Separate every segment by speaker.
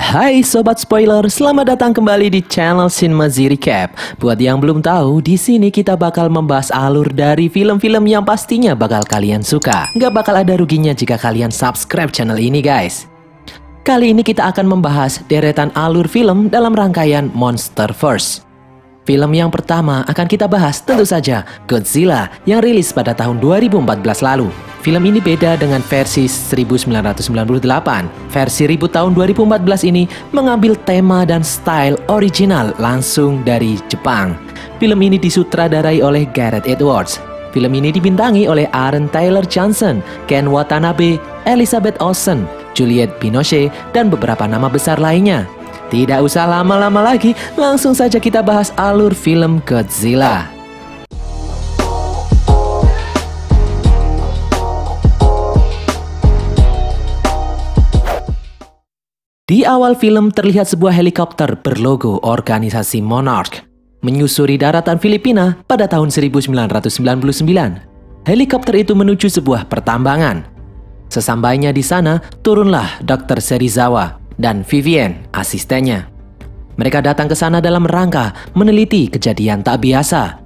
Speaker 1: Hai Sobat Spoiler, selamat datang kembali di channel Cinemazi Recap. Buat yang belum tahu, di sini kita bakal membahas alur dari film-film yang pastinya bakal kalian suka. Nggak bakal ada ruginya jika kalian subscribe channel ini guys. Kali ini kita akan membahas deretan alur film dalam rangkaian Monsterverse. Film yang pertama akan kita bahas tentu saja Godzilla yang rilis pada tahun 2014 lalu. Film ini beda dengan versi 1998. Versi reboot tahun 2014 ini mengambil tema dan style original langsung dari Jepang. Film ini disutradarai oleh Gareth Edwards. Film ini dibintangi oleh Aaron Taylor Johnson, Ken Watanabe, Elizabeth Olsen, Juliette Binoche, dan beberapa nama besar lainnya. Tidak usah lama-lama lagi, langsung saja kita bahas alur film Godzilla. Di awal film terlihat sebuah helikopter berlogo organisasi Monarch menyusuri daratan Filipina pada tahun 1999. Helikopter itu menuju sebuah pertambangan. Sesampainya di sana, turunlah Dr. Serizawa dan Vivian, asistennya. Mereka datang ke sana dalam rangka meneliti kejadian tak biasa.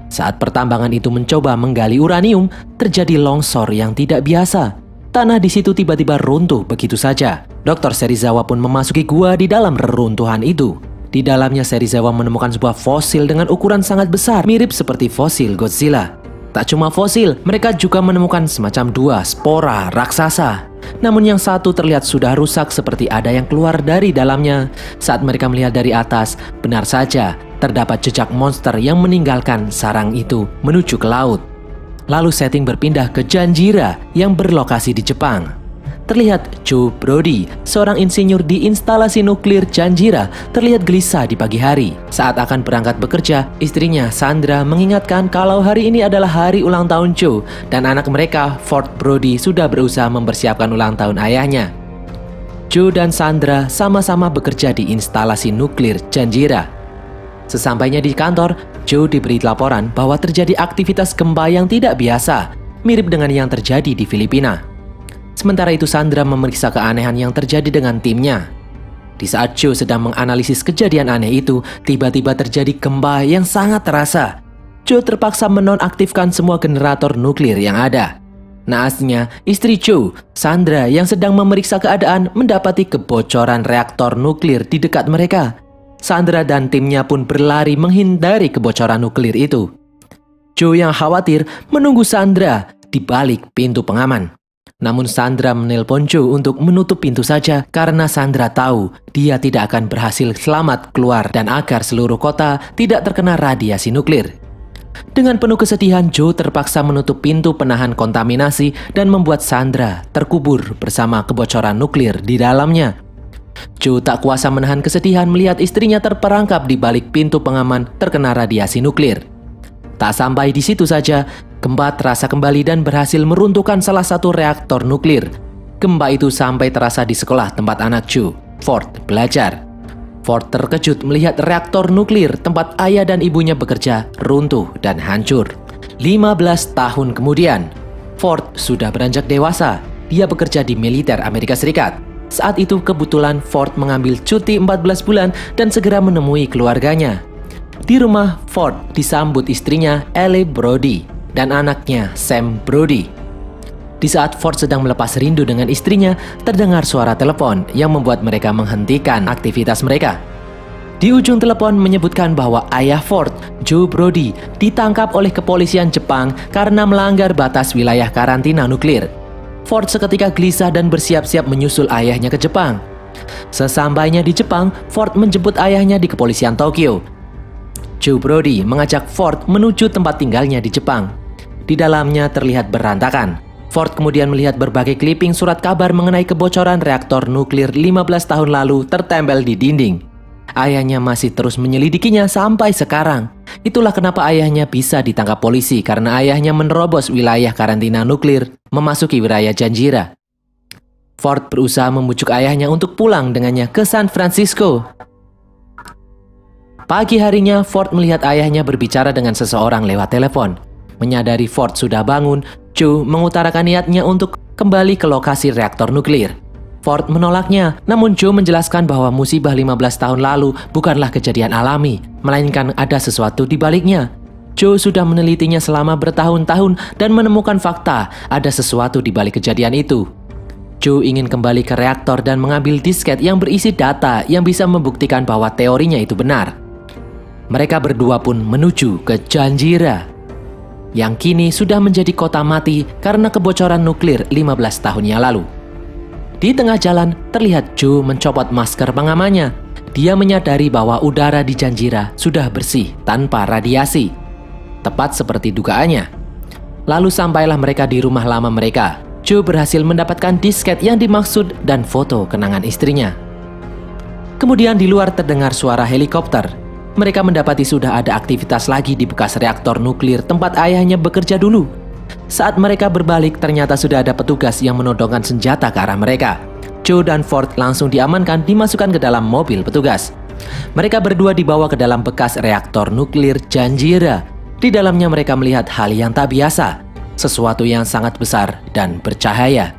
Speaker 1: Saat pertambangan itu mencoba menggali uranium, terjadi longsor yang tidak biasa. Tanah di situ tiba-tiba runtuh begitu saja. Dr. Serizawa pun memasuki gua di dalam reruntuhan itu. Di dalamnya Serizawa menemukan sebuah fosil dengan ukuran sangat besar, mirip seperti fosil Godzilla. Tak cuma fosil, mereka juga menemukan semacam dua spora raksasa. Namun yang satu terlihat sudah rusak seperti ada yang keluar dari dalamnya. Saat mereka melihat dari atas, benar saja terdapat jejak monster yang meninggalkan sarang itu menuju ke laut. Lalu setting berpindah ke Janjira yang berlokasi di Jepang. Terlihat Joe Brody, seorang insinyur di instalasi nuklir Janjira, terlihat gelisah di pagi hari. Saat akan berangkat bekerja, istrinya Sandra mengingatkan kalau hari ini adalah hari ulang tahun Joe dan anak mereka, Ford Brody, sudah berusaha mempersiapkan ulang tahun ayahnya. Joe dan Sandra sama-sama bekerja di instalasi nuklir Janjira. Sesampainya di kantor, Joe diberi laporan bahwa terjadi aktivitas gempa yang tidak biasa, mirip dengan yang terjadi di Filipina. Sementara itu Sandra memeriksa keanehan yang terjadi dengan timnya. Di saat Joe sedang menganalisis kejadian aneh itu, tiba-tiba terjadi gempa yang sangat terasa. Joe terpaksa menonaktifkan semua generator nuklir yang ada. Naasnya, istri Joe, Sandra, yang sedang memeriksa keadaan mendapati kebocoran reaktor nuklir di dekat mereka. Sandra dan timnya pun berlari menghindari kebocoran nuklir itu. Joe yang khawatir menunggu Sandra di balik pintu pengaman. Namun Sandra menelpon Joe untuk menutup pintu saja karena Sandra tahu dia tidak akan berhasil selamat keluar dan agar seluruh kota tidak terkena radiasi nuklir. Dengan penuh kesedihan, Joe terpaksa menutup pintu penahan kontaminasi dan membuat Sandra terkubur bersama kebocoran nuklir di dalamnya. Joe tak kuasa menahan kesedihan melihat istrinya terperangkap di balik pintu pengaman terkena radiasi nuklir. Tak sampai di situ saja, gempa terasa kembali dan berhasil meruntuhkan salah satu reaktor nuklir. Gempa itu sampai terasa di sekolah tempat anak Joe, Ford, belajar. Ford terkejut melihat reaktor nuklir tempat ayah dan ibunya bekerja runtuh dan hancur. 15 tahun kemudian, Ford sudah beranjak dewasa. Dia bekerja di militer Amerika Serikat. Saat itu kebetulan Ford mengambil cuti 14 bulan dan segera menemui keluarganya. Di rumah, Ford disambut istrinya Ellie Brody dan anaknya Sam Brody. Di saat Ford sedang melepas rindu dengan istrinya, terdengar suara telepon yang membuat mereka menghentikan aktivitas mereka. Di ujung telepon menyebutkan bahwa ayah Ford, Joe Brody, ditangkap oleh kepolisian Jepang karena melanggar batas wilayah karantina nuklir. Ford seketika gelisah dan bersiap-siap menyusul ayahnya ke Jepang. Sesampainya di Jepang, Ford menjemput ayahnya di kepolisian Tokyo. Joe Brody mengajak Ford menuju tempat tinggalnya di Jepang. Di dalamnya terlihat berantakan. Ford kemudian melihat berbagai clipping surat kabar mengenai kebocoran reaktor nuklir 15 tahun lalu tertempel di dinding. Ayahnya masih terus menyelidikinya sampai sekarang. Itulah kenapa ayahnya bisa ditangkap polisi karena ayahnya menerobos wilayah karantina nuklir, memasuki wilayah Janjira. Ford berusaha membujuk ayahnya untuk pulang dengannya ke San Francisco. Pagi harinya, Ford melihat ayahnya berbicara dengan seseorang lewat telepon. Menyadari Ford sudah bangun, Joe mengutarakan niatnya untuk kembali ke lokasi reaktor nuklir. Ford menolaknya, namun Joe menjelaskan bahwa musibah 15 tahun lalu bukanlah kejadian alami, melainkan ada sesuatu di baliknya. Joe sudah menelitinya selama bertahun-tahun dan menemukan fakta ada sesuatu di balik kejadian itu. Joe ingin kembali ke reaktor dan mengambil disket yang berisi data yang bisa membuktikan bahwa teorinya itu benar. Mereka berdua pun menuju ke Janjira, yang kini sudah menjadi kota mati karena kebocoran nuklir 15 tahun yang lalu. Di tengah jalan, terlihat Joe mencopot masker pengamannya. Dia menyadari bahwa udara di Janjira sudah bersih tanpa radiasi, tepat seperti dugaannya. Lalu sampailah mereka di rumah lama mereka. Joe berhasil mendapatkan disket yang dimaksud dan foto kenangan istrinya. Kemudian di luar terdengar suara helikopter. Mereka mendapati sudah ada aktivitas lagi di bekas reaktor nuklir tempat ayahnya bekerja dulu. Saat mereka berbalik, ternyata sudah ada petugas yang menodongkan senjata ke arah mereka. Joe dan Ford langsung diamankan, dimasukkan ke dalam mobil petugas. Mereka berdua dibawa ke dalam bekas reaktor nuklir Janjira. Di dalamnya mereka melihat hal yang tak biasa, sesuatu yang sangat besar dan bercahaya.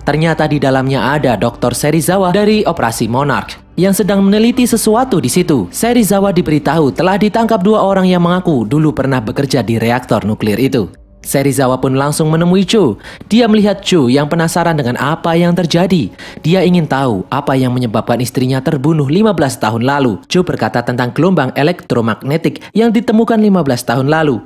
Speaker 1: Ternyata di dalamnya ada Dr. Serizawa dari Operasi Monarch yang sedang meneliti sesuatu di situ. Serizawa diberitahu telah ditangkap 2 orang yang mengaku dulu pernah bekerja di reaktor nuklir itu. Serizawa pun langsung menemui Joe. Dia melihat Joe yang penasaran dengan apa yang terjadi. Dia ingin tahu apa yang menyebabkan istrinya terbunuh 15 tahun lalu. Joe berkata tentang gelombang elektromagnetik yang ditemukan 15 tahun lalu.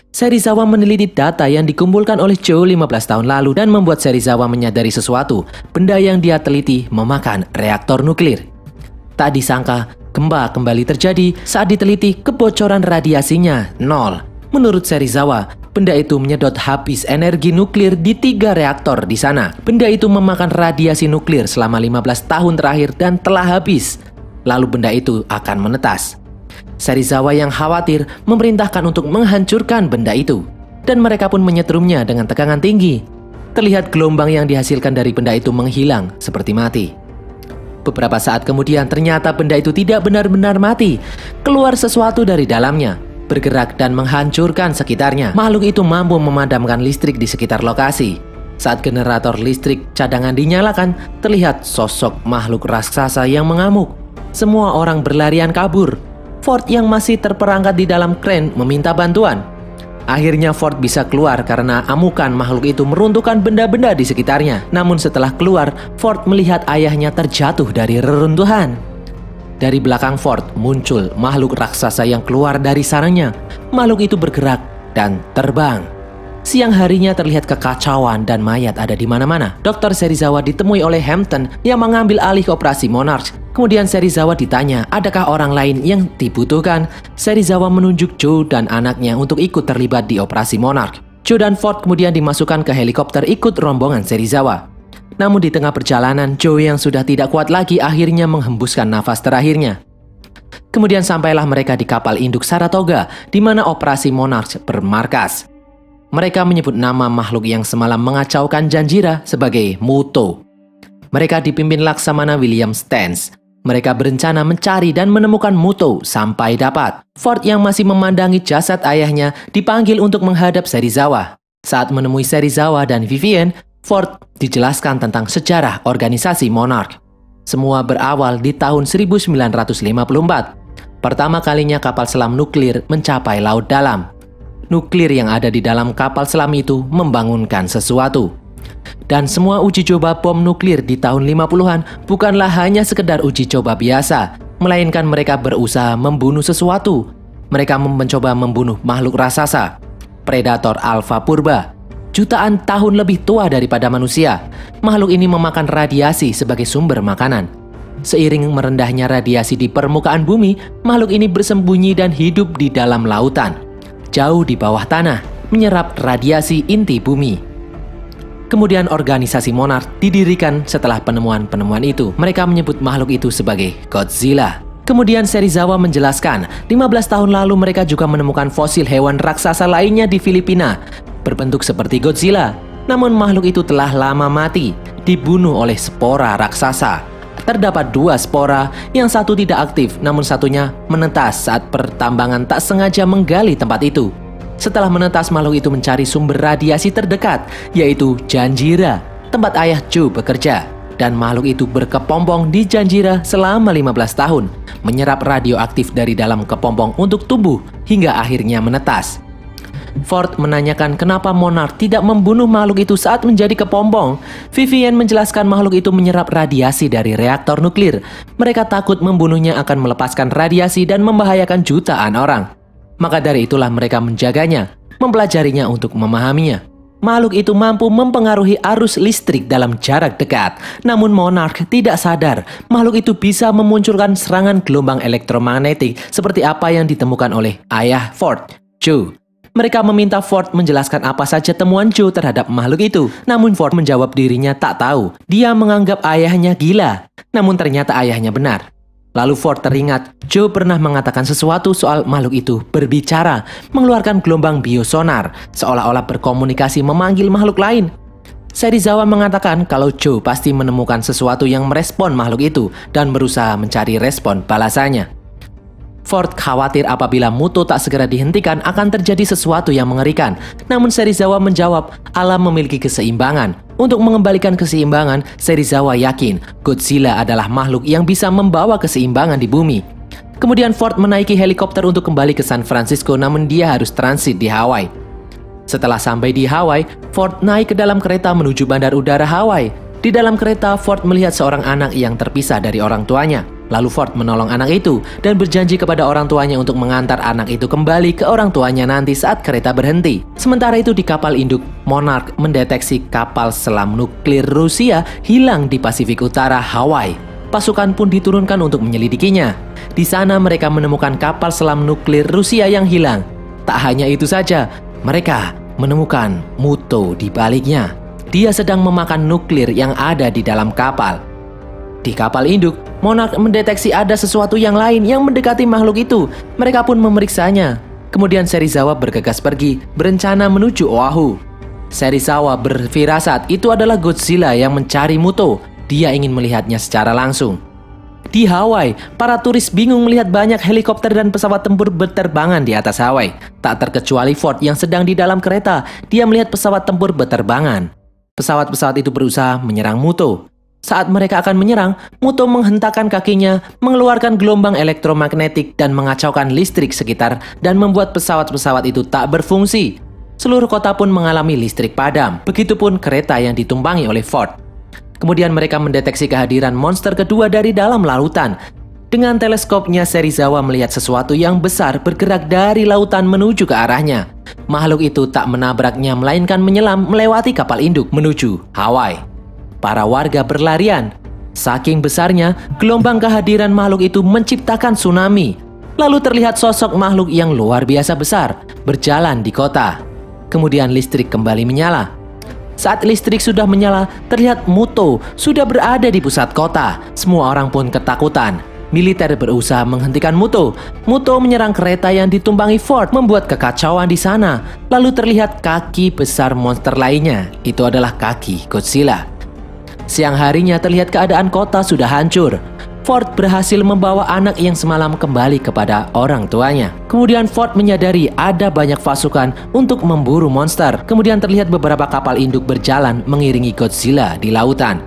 Speaker 1: Serizawa meneliti data yang dikumpulkan oleh Joe 15 tahun lalu dan membuat Serizawa menyadari sesuatu. Benda yang dia teliti memakan reaktor nuklir. Tak disangka, gempa kembali terjadi saat diteliti. Kebocoran radiasinya 0. Menurut Serizawa, benda itu menyedot habis energi nuklir di 3 reaktor di sana. Benda itu memakan radiasi nuklir selama 15 tahun terakhir dan telah habis. Lalu benda itu akan menetas. Serizawa yang khawatir memerintahkan untuk menghancurkan benda itu. Dan mereka pun menyetrumnya dengan tegangan tinggi. Terlihat gelombang yang dihasilkan dari benda itu menghilang seperti mati. Beberapa saat kemudian ternyata benda itu tidak benar-benar mati. Keluar sesuatu dari dalamnya, bergerak dan menghancurkan sekitarnya. Makhluk itu mampu memadamkan listrik di sekitar lokasi. Saat generator listrik cadangan dinyalakan, terlihat sosok makhluk raksasa yang mengamuk. Semua orang berlarian kabur. Ford yang masih terperangkap di dalam kren meminta bantuan. Akhirnya Ford bisa keluar karena amukan makhluk itu meruntuhkan benda-benda di sekitarnya. Namun setelah keluar, Ford melihat ayahnya terjatuh dari reruntuhan. Dari belakang Ford muncul makhluk raksasa yang keluar dari sarangnya. Makhluk itu bergerak dan terbang. Siang harinya terlihat kekacauan dan mayat ada di mana-mana. Dr. Serizawa ditemui oleh Hampton yang mengambil alih operasi Monarch. Kemudian Serizawa ditanya, adakah orang lain yang dibutuhkan? Serizawa menunjuk Joe dan anaknya untuk ikut terlibat di operasi Monarch. Joe dan Ford kemudian dimasukkan ke helikopter ikut rombongan Serizawa. Namun di tengah perjalanan, Joe yang sudah tidak kuat lagi akhirnya menghembuskan nafas terakhirnya. Kemudian sampailah mereka di kapal induk Saratoga, di mana operasi Monarch bermarkas. Mereka menyebut nama makhluk yang semalam mengacaukan Janjira sebagai Muto. Mereka dipimpin Laksamana William Stans. Mereka berencana mencari dan menemukan Muto sampai dapat. Ford yang masih memandangi jasad ayahnya dipanggil untuk menghadap Serizawa. Saat menemui Serizawa dan Vivian, Ford dijelaskan tentang sejarah organisasi Monarch. Semua berawal di tahun 1954. Pertama kalinya kapal selam nuklir mencapai laut dalam. Nuklir yang ada di dalam kapal selam itu membangunkan sesuatu. Dan semua uji coba bom nuklir di tahun 50-an bukanlah hanya sekedar uji coba biasa, melainkan mereka berusaha membunuh sesuatu. Mereka mencoba membunuh makhluk raksasa, predator alfa purba, jutaan tahun lebih tua daripada manusia. Makhluk ini memakan radiasi sebagai sumber makanan. Seiring merendahnya radiasi di permukaan bumi, makhluk ini bersembunyi dan hidup di dalam lautan, jauh di bawah tanah, menyerap radiasi inti bumi. Kemudian organisasi Monarch didirikan setelah penemuan-penemuan itu. Mereka menyebut makhluk itu sebagai Godzilla. Kemudian Serizawa menjelaskan, 15 tahun lalu mereka juga menemukan fosil hewan raksasa lainnya di Filipina, berbentuk seperti Godzilla. Namun makhluk itu telah lama mati, dibunuh oleh spora raksasa. Terdapat 2 spora, yang satu tidak aktif, namun satunya menetas saat pertambangan tak sengaja menggali tempat itu. Setelah menetas, makhluk itu mencari sumber radiasi terdekat, yaitu Janjira, tempat ayah Joe bekerja. dan makhluk itu berkepompong di Janjira selama 15 tahun, menyerap radioaktif dari dalam kepompong untuk tumbuh hingga akhirnya menetas. Ford menanyakan kenapa Monarch tidak membunuh makhluk itu saat menjadi kepompong. Vivian menjelaskan makhluk itu menyerap radiasi dari reaktor nuklir. Mereka takut membunuhnya akan melepaskan radiasi dan membahayakan jutaan orang. Maka dari itulah mereka menjaganya, mempelajarinya untuk memahaminya. Makhluk itu mampu mempengaruhi arus listrik dalam jarak dekat. Namun Monarch tidak sadar makhluk itu bisa memunculkan serangan gelombang elektromagnetik seperti apa yang ditemukan oleh ayah Ford, Joe. Mereka meminta Ford menjelaskan apa saja temuan Joe terhadap makhluk itu. Namun Ford menjawab dirinya tak tahu. Dia menganggap ayahnya gila. Namun ternyata ayahnya benar. Lalu Ford teringat, Joe pernah mengatakan sesuatu soal makhluk itu berbicara, mengeluarkan gelombang biosonar, seolah-olah berkomunikasi memanggil makhluk lain. Serizawa mengatakan kalau Joe pasti menemukan sesuatu yang merespon makhluk itu dan berusaha mencari respon balasannya. Ford khawatir apabila Muto tak segera dihentikan akan terjadi sesuatu yang mengerikan. Namun Serizawa menjawab, alam memiliki keseimbangan. Untuk mengembalikan keseimbangan, Serizawa yakin Godzilla adalah makhluk yang bisa membawa keseimbangan di bumi. Kemudian Ford menaiki helikopter untuk kembali ke San Francisco, namun dia harus transit di Hawaii. Setelah sampai di Hawaii, Ford naik ke dalam kereta menuju bandar udara Hawaii. Di dalam kereta, Ford melihat seorang anak yang terpisah dari orang tuanya. Lalu Ford menolong anak itu dan berjanji kepada orang tuanya untuk mengantar anak itu kembali ke orang tuanya nanti saat kereta berhenti. Sementara itu di kapal induk, Monarch mendeteksi kapal selam nuklir Rusia hilang di Pasifik Utara Hawaii. Pasukan pun diturunkan untuk menyelidikinya. Di sana mereka menemukan kapal selam nuklir Rusia yang hilang. Tak hanya itu saja, mereka menemukan Muto di baliknya. Dia sedang memakan nuklir yang ada di dalam kapal. Di kapal induk, Monarch mendeteksi ada sesuatu yang lain yang mendekati makhluk itu. Mereka pun memeriksanya. Kemudian Serizawa bergegas pergi, berencana menuju Oahu. Serizawa berfirasat itu adalah Godzilla yang mencari Muto. Dia ingin melihatnya secara langsung. Di Hawaii, para turis bingung melihat banyak helikopter dan pesawat tempur berterbangan di atas Hawaii. Tak terkecuali Ford yang sedang di dalam kereta. Dia melihat pesawat tempur berterbangan. Pesawat-pesawat itu berusaha menyerang Muto. Saat mereka akan menyerang, Muto menghentakkan kakinya, mengeluarkan gelombang elektromagnetik dan mengacaukan listrik sekitar dan membuat pesawat-pesawat itu tak berfungsi. Seluruh kota pun mengalami listrik padam, begitupun kereta yang ditumpangi oleh Ford. Kemudian mereka mendeteksi kehadiran monster kedua dari dalam lautan. Dengan teleskopnya, Serizawa melihat sesuatu yang besar bergerak dari lautan menuju ke arahnya. Makhluk itu tak menabraknya melainkan menyelam melewati kapal induk menuju Hawaii. Para warga berlarian. Saking besarnya, gelombang kehadiran makhluk itu menciptakan tsunami. Lalu terlihat sosok makhluk yang luar biasa besar berjalan di kota. Kemudian listrik kembali menyala. Saat listrik sudah menyala, terlihat Muto sudah berada di pusat kota. Semua orang pun ketakutan. Militer berusaha menghentikan Muto. Muto menyerang kereta yang ditumpangi Ford, membuat kekacauan di sana. Lalu terlihat kaki besar monster lainnya. Itu adalah kaki Godzilla. Siang harinya terlihat keadaan kota sudah hancur. Ford berhasil membawa anak yang semalam kembali kepada orang tuanya. Kemudian Ford menyadari ada banyak pasukan untuk memburu monster. Kemudian terlihat beberapa kapal induk berjalan mengiringi Godzilla di lautan.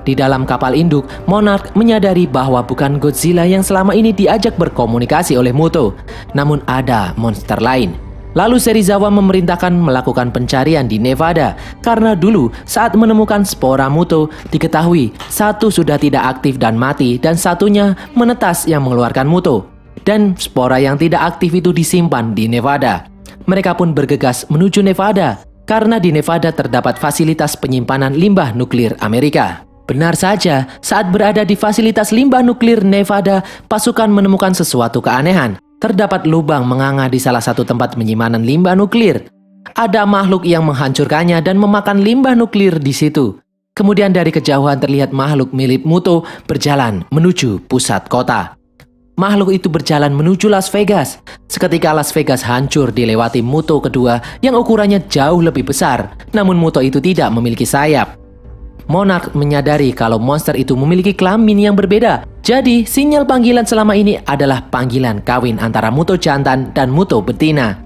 Speaker 1: Di dalam kapal induk, Monarch menyadari bahwa bukan Godzilla yang selama ini diajak berkomunikasi oleh Muto, namun ada monster lain. Lalu Serizawa memerintahkan melakukan pencarian di Nevada karena dulu saat menemukan spora Muto diketahui satu sudah tidak aktif dan mati dan satunya menetas yang mengeluarkan Muto. Dan spora yang tidak aktif itu disimpan di Nevada. Mereka pun bergegas menuju Nevada karena di Nevada terdapat fasilitas penyimpanan limbah nuklir Amerika. Benar saja, saat berada di fasilitas limbah nuklir Nevada, pasukan menemukan sesuatu keanehan. Terdapat lubang menganga di salah satu tempat penyimpanan limbah nuklir. Ada makhluk yang menghancurkannya dan memakan limbah nuklir di situ. Kemudian dari kejauhan terlihat makhluk mirip Muto berjalan menuju pusat kota. Makhluk itu berjalan menuju Las Vegas. Seketika Las Vegas hancur dilewati Muto kedua yang ukurannya jauh lebih besar. Namun Muto itu tidak memiliki sayap. Monarch menyadari kalau monster itu memiliki kelamin yang berbeda. Jadi, sinyal panggilan selama ini adalah panggilan kawin antara Muto jantan dan Muto betina.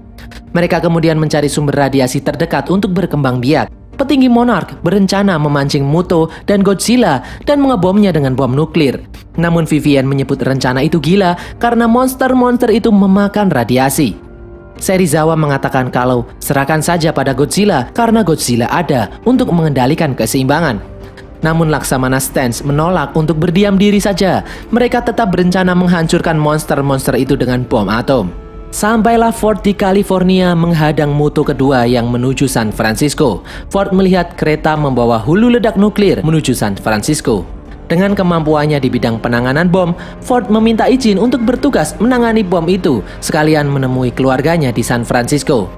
Speaker 1: Mereka kemudian mencari sumber radiasi terdekat untuk berkembang biak. Petinggi Monarch berencana memancing Muto dan Godzilla dan mengebomnya dengan bom nuklir. Namun Vivian menyebut rencana itu gila karena monster-monster itu memakan radiasi. Serizawa mengatakan kalau serahkan saja pada Godzilla karena Godzilla ada untuk mengendalikan keseimbangan. Namun Laksamana Stance menolak untuk berdiam diri saja. Mereka tetap berencana menghancurkan monster-monster itu dengan bom atom. Sampailah Ford di California menghadang Muto kedua yang menuju San Francisco. Ford melihat kereta membawa hulu ledak nuklir menuju San Francisco. Dengan kemampuannya di bidang penanganan bom, Ford meminta izin untuk bertugas menangani bom itu, sekalian menemui keluarganya di San Francisco.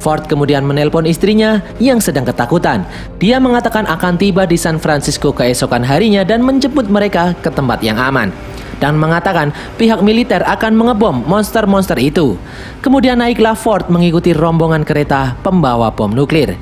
Speaker 1: Ford kemudian menelpon istrinya yang sedang ketakutan. Dia mengatakan akan tiba di San Francisco keesokan harinya dan menjemput mereka ke tempat yang aman. Dan mengatakan pihak militer akan mengebom monster-monster itu. Kemudian naiklah Ford mengikuti rombongan kereta pembawa bom nuklir.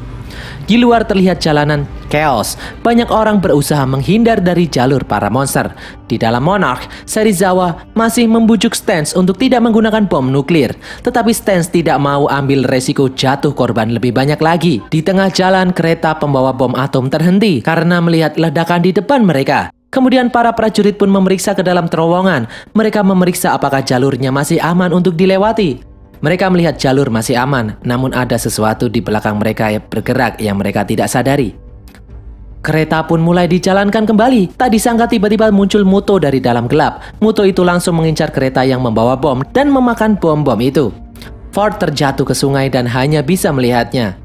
Speaker 1: Di luar terlihat jalanan chaos. Banyak orang berusaha menghindar dari jalur para monster. Di dalam Monarch, Serizawa masih membujuk Stance untuk tidak menggunakan bom nuklir. Tetapi Stance tidak mau ambil resiko jatuh korban lebih banyak lagi. Di tengah jalan, kereta pembawa bom atom terhenti karena melihat ledakan di depan mereka. Kemudian para prajurit pun memeriksa ke dalam terowongan. Mereka memeriksa apakah jalurnya masih aman untuk dilewati. Mereka melihat jalur masih aman, namun ada sesuatu di belakang mereka yang bergerak yang mereka tidak sadari. Kereta pun mulai dijalankan kembali. Tak disangka tiba-tiba muncul Muto dari dalam gelap. Muto itu langsung mengincar kereta yang membawa bom dan memakan bom-bom itu. Ford terjatuh ke sungai dan hanya bisa melihatnya.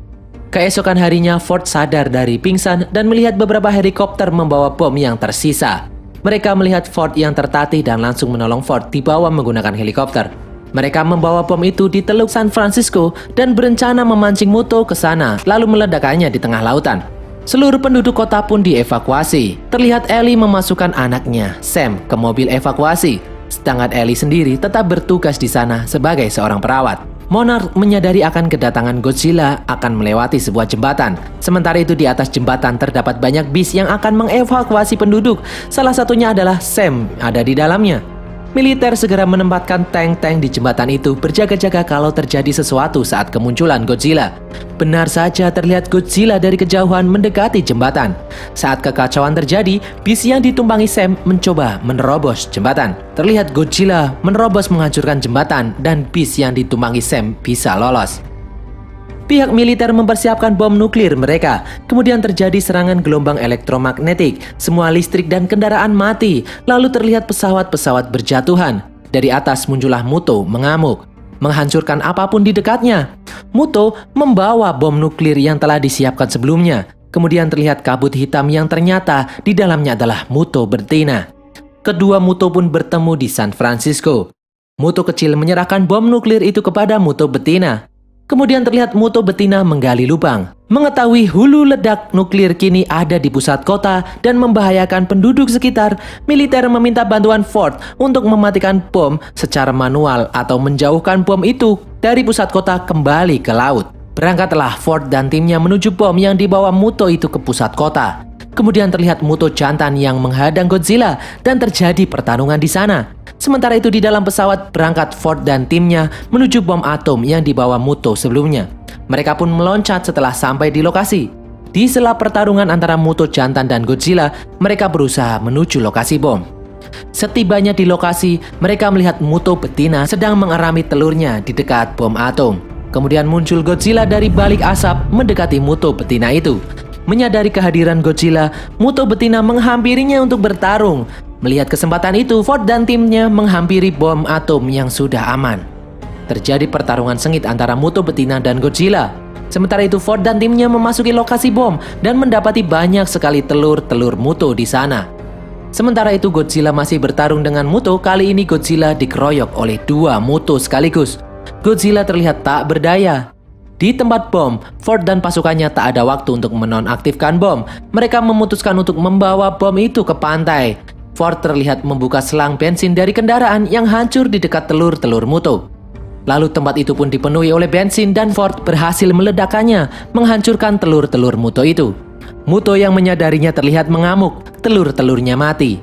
Speaker 1: Keesokan harinya Ford sadar dari pingsan dan melihat beberapa helikopter membawa bom yang tersisa. Mereka melihat Ford yang tertatih dan langsung menolong Ford dibawa menggunakan helikopter. Mereka membawa bom itu di Teluk San Francisco dan berencana memancing Muto ke sana lalu meledakkannya di tengah lautan. Seluruh penduduk kota pun dievakuasi. Terlihat Ellie memasukkan anaknya, Sam, ke mobil evakuasi. Sedangkan Ellie sendiri tetap bertugas di sana sebagai seorang perawat. Monarch menyadari akan kedatangan Godzilla akan melewati sebuah jembatan. Sementara itu di atas jembatan terdapat banyak bis yang akan mengevakuasi penduduk. Salah satunya adalah Sam ada di dalamnya. Militer segera menempatkan tank-tank di jembatan itu berjaga-jaga kalau terjadi sesuatu saat kemunculan Godzilla. Benar saja terlihat Godzilla dari kejauhan mendekati jembatan. Saat kekacauan terjadi, bis yang ditumpangi Sam mencoba menerobos jembatan. Terlihat Godzilla menerobos menghancurkan jembatan dan bis yang ditumpangi Sam bisa lolos. Pihak militer mempersiapkan bom nuklir mereka. Kemudian terjadi serangan gelombang elektromagnetik. Semua listrik dan kendaraan mati. Lalu terlihat pesawat-pesawat berjatuhan. Dari atas muncullah Muto mengamuk, menghancurkan apapun di dekatnya. Muto membawa bom nuklir yang telah disiapkan sebelumnya. Kemudian terlihat kabut hitam yang ternyata di dalamnya adalah Muto betina. Kedua Muto pun bertemu di San Francisco. Muto kecil menyerahkan bom nuklir itu kepada Muto betina. Kemudian terlihat Muto betina menggali lubang. Mengetahui hulu ledak nuklir kini ada di pusat kota dan membahayakan penduduk sekitar, militer meminta bantuan Ford untuk mematikan bom secara manual atau menjauhkan bom itu dari pusat kota kembali ke laut. Berangkatlah Ford dan timnya menuju bom yang dibawa Muto itu ke pusat kota. Kemudian terlihat Muto jantan yang menghadang Godzilla dan terjadi pertarungan di sana. Sementara itu di dalam pesawat berangkat Ford dan timnya menuju bom atom yang dibawa Muto sebelumnya. Mereka pun meloncat setelah sampai di lokasi. Di sela pertarungan antara Muto jantan dan Godzilla, mereka berusaha menuju lokasi bom. Setibanya di lokasi, mereka melihat Muto betina sedang mengerami telurnya di dekat bom atom. Kemudian muncul Godzilla dari balik asap mendekati Muto betina itu. Menyadari kehadiran Godzilla, Muto betina menghampirinya untuk bertarung. Melihat kesempatan itu, Ford dan timnya menghampiri bom atom yang sudah aman. Terjadi pertarungan sengit antara Muto betina dan Godzilla. Sementara itu Ford dan timnya memasuki lokasi bom dan mendapati banyak sekali telur-telur Muto di sana. Sementara itu Godzilla masih bertarung dengan Muto. Kali ini Godzilla dikeroyok oleh dua Muto sekaligus. Godzilla terlihat tak berdaya. Di tempat bom, Ford dan pasukannya tak ada waktu untuk menonaktifkan bom. Mereka memutuskan untuk membawa bom itu ke pantai. Ford terlihat membuka selang bensin dari kendaraan yang hancur di dekat telur-telur Muto. Lalu tempat itu pun dipenuhi oleh bensin dan Ford berhasil meledakkannya, menghancurkan telur-telur Muto itu. Muto yang menyadarinya terlihat mengamuk, telur-telurnya mati.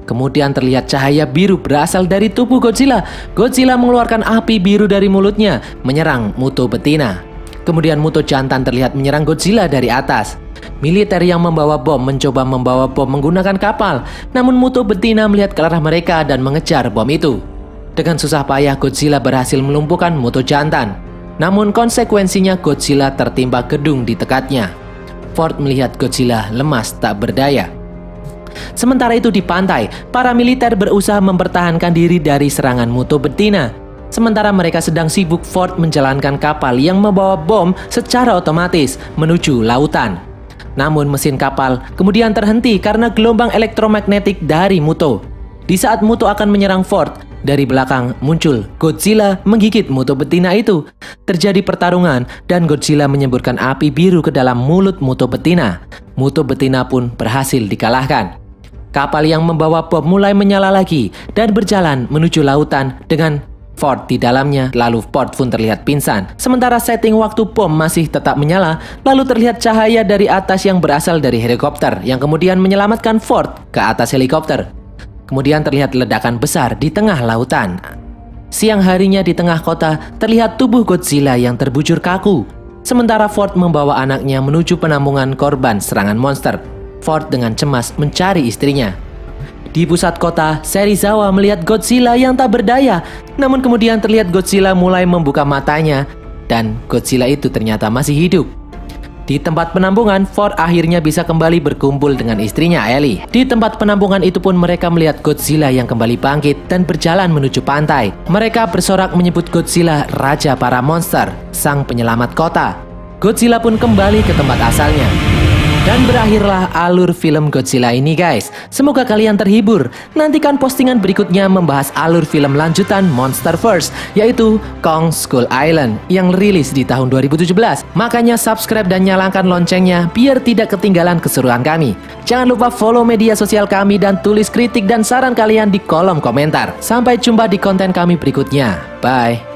Speaker 1: Kemudian terlihat cahaya biru berasal dari tubuh Godzilla. Godzilla mengeluarkan api biru dari mulutnya, menyerang Muto betina. Kemudian Muto jantan terlihat menyerang Godzilla dari atas. Militer yang membawa bom mencoba membawa bom menggunakan kapal, namun Muto betina melihat ke arah mereka dan mengejar bom itu. Dengan susah payah Godzilla berhasil melumpuhkan Muto jantan. Namun konsekuensinya Godzilla tertimpa gedung di dekatnya. Ford melihat Godzilla lemas tak berdaya. Sementara itu di pantai, para militer berusaha mempertahankan diri dari serangan Muto betina. Sementara mereka sedang sibuk, Ford menjalankan kapal yang membawa bom secara otomatis menuju lautan. Namun mesin kapal kemudian terhenti karena gelombang elektromagnetik dari Muto. Di saat Muto akan menyerang Ford, dari belakang muncul Godzilla menggigit Muto betina itu. Terjadi pertarungan dan Godzilla menyemburkan api biru ke dalam mulut Muto betina. Muto betina pun berhasil dikalahkan. Kapal yang membawa bom mulai menyala lagi dan berjalan menuju lautan dengan Ford di dalamnya, lalu Ford pun terlihat pingsan. Sementara setting waktu bom masih tetap menyala, lalu terlihat cahaya dari atas yang berasal dari helikopter yang kemudian menyelamatkan Ford ke atas helikopter. Kemudian terlihat ledakan besar di tengah lautan. Siang harinya di tengah kota terlihat tubuh Godzilla yang terbujur kaku. Sementara Ford membawa anaknya menuju penampungan korban serangan monster. Ford dengan cemas mencari istrinya. Di pusat kota, Serizawa melihat Godzilla yang tak berdaya. Namun kemudian terlihat Godzilla mulai membuka matanya dan Godzilla itu ternyata masih hidup. Di tempat penampungan, Ford akhirnya bisa kembali berkumpul dengan istrinya Ellie. Di tempat penampungan itu pun mereka melihat Godzilla yang kembali bangkit dan berjalan menuju pantai. Mereka bersorak menyebut Godzilla Raja para Monster, sang penyelamat kota. Godzilla pun kembali ke tempat asalnya. Dan berakhirlah alur film Godzilla ini guys. Semoga kalian terhibur. Nantikan postingan berikutnya membahas alur film lanjutan Monsterverse, yaitu Kong Skull Island yang rilis di tahun 2017. Makanya subscribe dan nyalakan loncengnya biar tidak ketinggalan keseruan kami. Jangan lupa follow media sosial kami dan tulis kritik dan saran kalian di kolom komentar. Sampai jumpa di konten kami berikutnya. Bye.